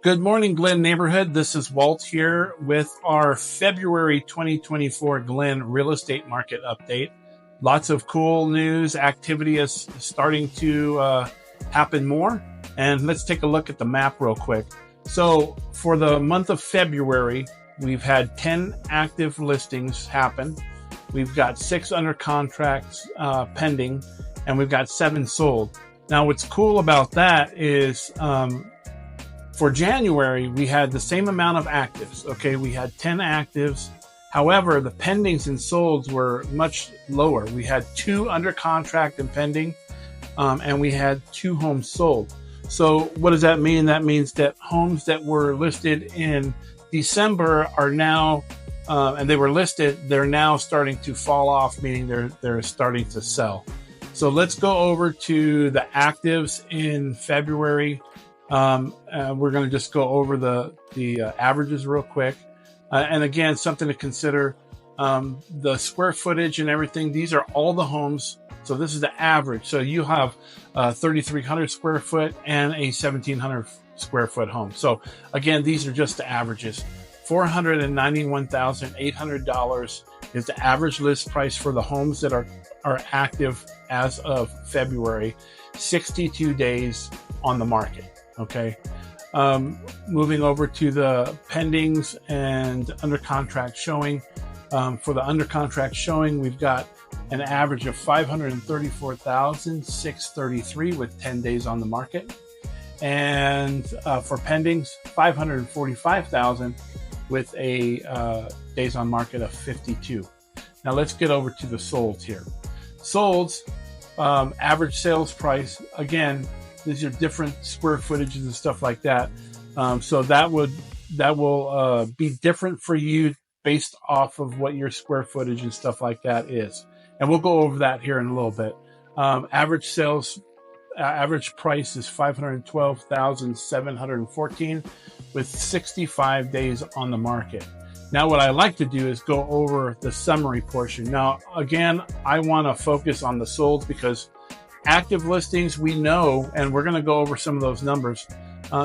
Good morning, Glen neighborhood. This is Walt here with our February 2024 Glen real estate market update. Lots of cool news. Activity is starting to happen more. And let's take a look at the map real quick. So for the month of February, we've had 10 active listings happen. We've got 6 under contracts pending, and we've got 7 sold. Now, what's cool about that is for January, we had the same amount of actives. Okay, we had 10 actives. However, the pendings and solds were much lower. We had 2 under contract and pending, and we had 2 homes sold. So what does that mean? That means that homes that were listed in December are now, and they were listed, they're now starting to fall off, meaning they're starting to sell. So let's go over to the actives in February. We're going to just go over the averages real quick. And again, something to consider, the square footage and everything. These are all the homes. So this is the average. So you have 3,300 square foot and a 1,700 square foot home. So again, these are just the averages. $491,800 is the average list price for the homes that are active as of February. 62 days on the market. Okay. Moving over to the pendings and under contract showing. For the under contract showing, we've got an average of 534,633 with 10 days on the market. And for pendings, 545,000 with a days on market of 52. Now let's get over to the solds here. Solds, average sales price, again, these are different square footages and stuff like that. So that will be different for you based off of what your square footage and stuff like that is. And we'll go over that here in a little bit. Average price is $512,714 with 65 days on the market. Now, what I like to do is go over the summary portion. Now, again, I want to focus on the solds because active listings, we know, and we're going to go over some of those numbers.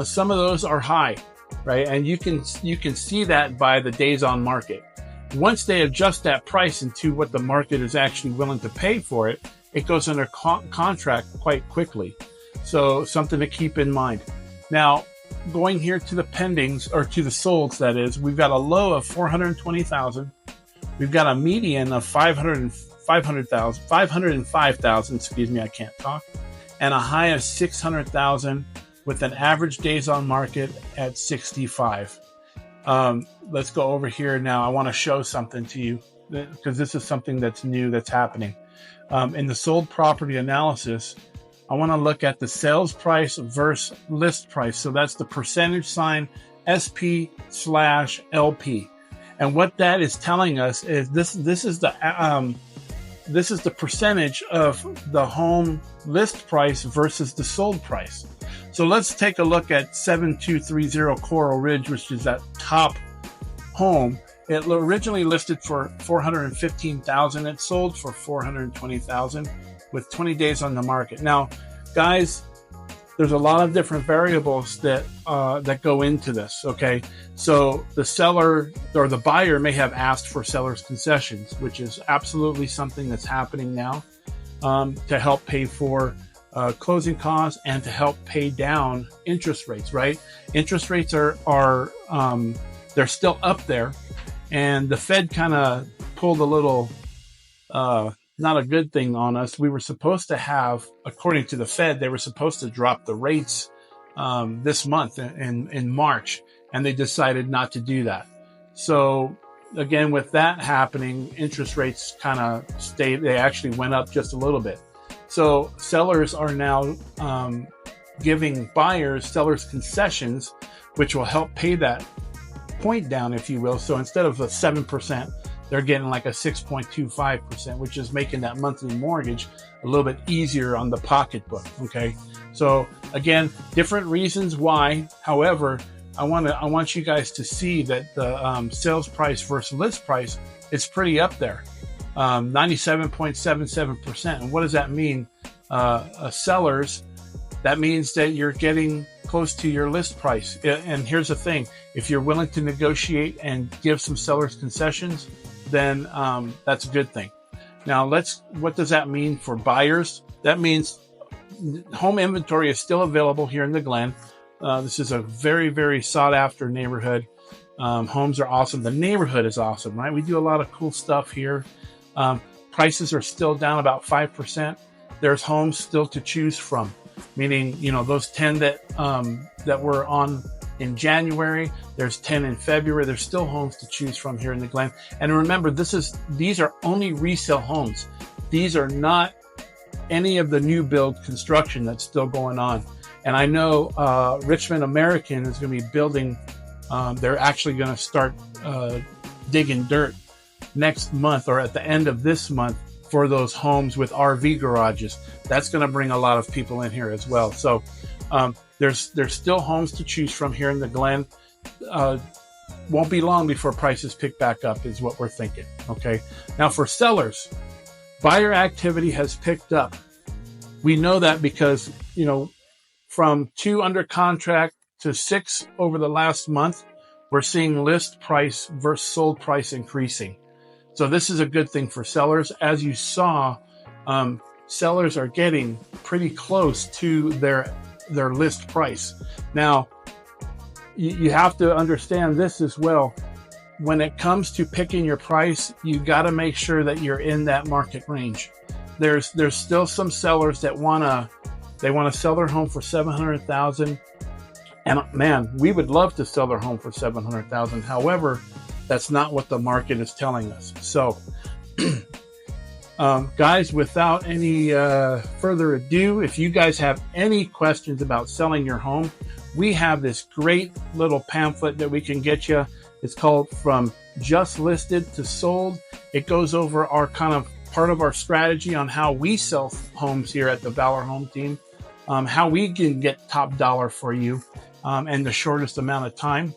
Some of those are high, right? And you can see that by the days on market. Once they adjust that price into what the market is actually willing to pay for it, it goes under contract quite quickly. So something to keep in mind. Now, going here to the pendings, or to the solds, that is, we've got a low of 420,000. We've got a median of 505,000, excuse me, I can't talk, and a high of 600,000 with an average days on market at 65. Let's go over here now. I want to show something to you because this is something that's new that's happening. In the sold property analysis, I want to look at the sales price versus list price. So that's the percentage sign SP/LP. And what that is telling us is this is the percentage of the home list price versus the sold price. So let's take a look at 7230 Coral Ridge, which is that top home. It originally listed for $415,000. It sold for $420,000 with 20 days on the market. Now, guys, there's a lot of different variables that go into this. Okay, so the seller or the buyer may have asked for seller's concessions, which is absolutely something that's happening now to help pay for closing costs and to help pay down interest rates. Right, interest rates are they're still up there, and the Fed kind of pulled a little. Not a good thing on us. We were supposed to have, according to the Fed, they were supposed to drop the rates this month in March, and they decided not to do that. So again, with that happening, interest rates kind of stayed. They actually went up just a little bit. So sellers are now giving buyers sellers concessions, which will help pay that point down, if you will. So instead of a 7%, they're getting like a 6.25%, which is making that monthly mortgage a little bit easier on the pocketbook. Okay. So again, different reasons why. However, I want you guys to see that the sales price versus list price is pretty up there. 97.77%. And what does that mean? Sellers, that means that you're getting close to your list price. And here's the thing, if you're willing to negotiate and give some sellers concessions, then that's a good thing. Now what does that mean for buyers? That means home inventory is still available here in the Glen. This is a very, very sought after neighborhood. Homes are awesome. The neighborhood is awesome, right? We do a lot of cool stuff here. Prices are still down about 5%. There's homes still to choose from, meaning, you know, those 10 that were on in January, there's 10 in February. There's still homes to choose from here in the Glen. And remember, these are only resale homes. These are not any of the new build construction that's still going on. And I know Richmond American is going to be building, they're actually going to start digging dirt next month or at the end of this month for those homes with RV garages. That's going to bring a lot of people in here as well. So there's still homes to choose from here in the Glen. Won't be long before prices pick back up is what we're thinking. Okay. Now for sellers, buyer activity has picked up. We know that because, you know, from 2 under contract to 6 over the last month, we're seeing list price versus sold price increasing. So this is a good thing for sellers. As you saw, sellers are getting pretty close to their list price. Now, you have to understand this as well. When it comes to picking your price, you got to make sure that you're in that market range. There's still some sellers that want to sell their home for $700,000, and man, we would love to sell their home for $700,000. However, that's not what the market is telling us. So, guys, without any further ado, if you guys have any questions about selling your home, we have this great little pamphlet that we can get you. It's called From Just Listed to Sold. It goes over our kind of part of our strategy on how we sell homes here at the Valor Home Team, how we can get top dollar for you in the shortest amount of time.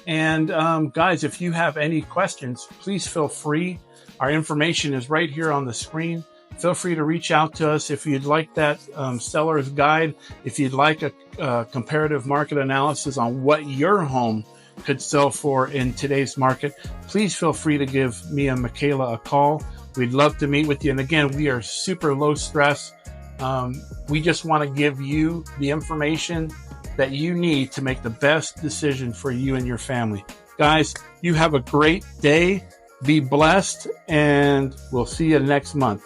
And guys, if you have any questions, please feel free. Our information is right here on the screen. Feel free to reach out to us if you'd like that seller's guide, if you'd like a comparative market analysis on what your home could sell for in today's market. Please feel free to give me and Michaela a call. We'd love to meet with you. And again, we are super low stress. We just want to give you the information that you need to make the best decision for you and your family. Guys, you have a great day. Be blessed, and we'll see you next month.